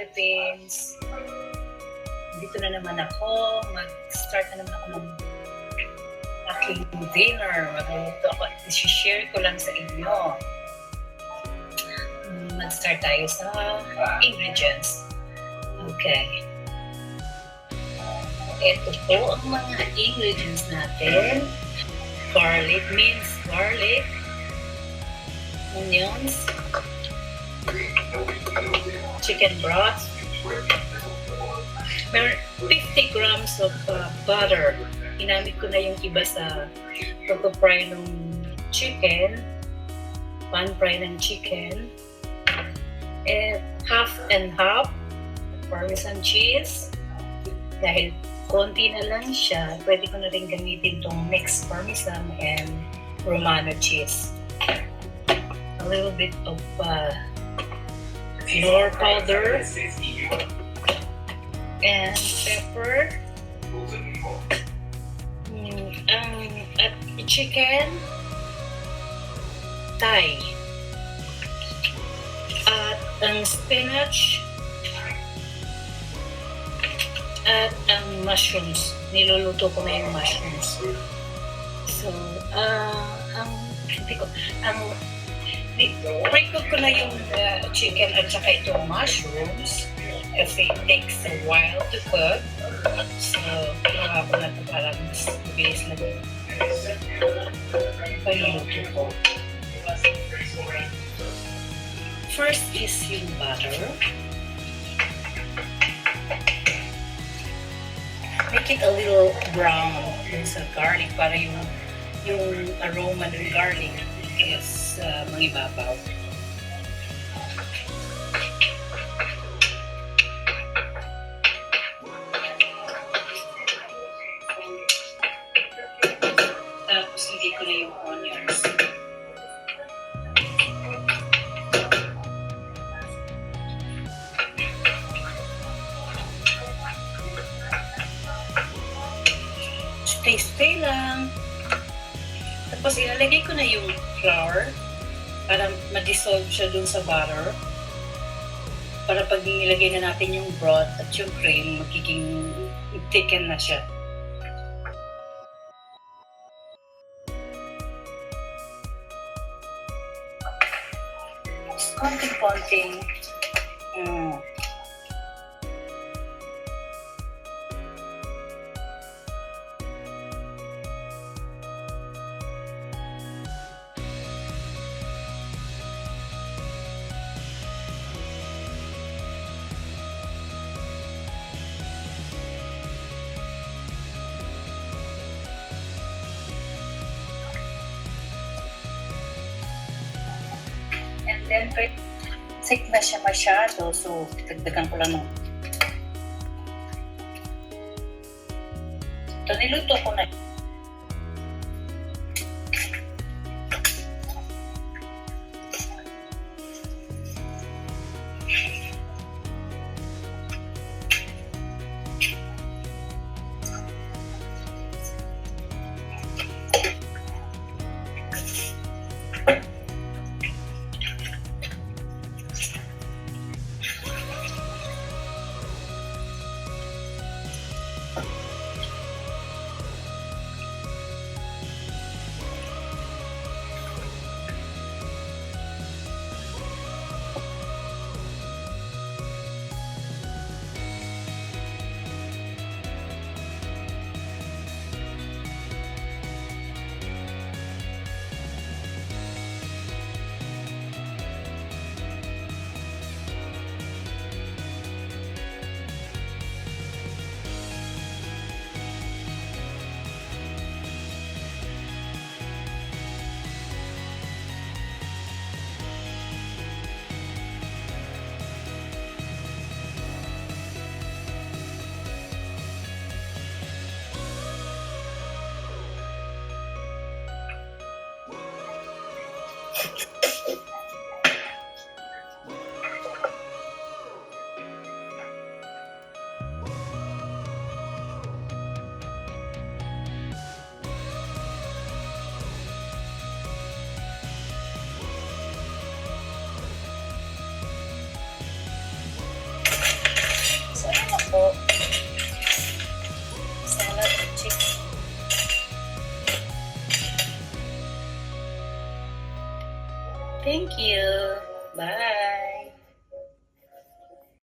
Philippines. Dito na naman ako. Mag-start na naman ako ng aking dinner. Magluluto ako. I-share ko lang sa inyo. Mag-start tayo sa ingredients. Okay. Ito po ang mga ingredients natin. Garlic, minced garlic, onions, chicken broth, 50 grams of butter. Ginamit ko na yung iba sa pag-fry ng chicken, pan-fry ng chicken, and half and half Parmesan cheese. Dahil konti na lang siya, pwede ko na rin gamitin itong mixed Parmesan and Romano cheese. A little bit of flour powder and pepper. At chicken Thai. At ang spinach at ang mushrooms. Niluluto ko na yung mushrooms. So, pre-cook ko na yung chicken at saka itong mushrooms kasi it takes a while to cook. So, ginawa ko na ito para mas bilis na paluluto ko. First is yung butter. Make it a little brown dun sa garlic para yung aroma ng garlic is mangibabaw. Tapos hindi ko na yung onions. Stay lang. Tapos ilalagay ko na yung flour para ma-dissolve siya dun sa butter. Para pag nilagay na natin yung broth at yung cream, magiging thicken na siya. Konting-konting and then thick na siya masyado, so dagdagan ko lang ng ito, niluto ko na. Thank you. Bye.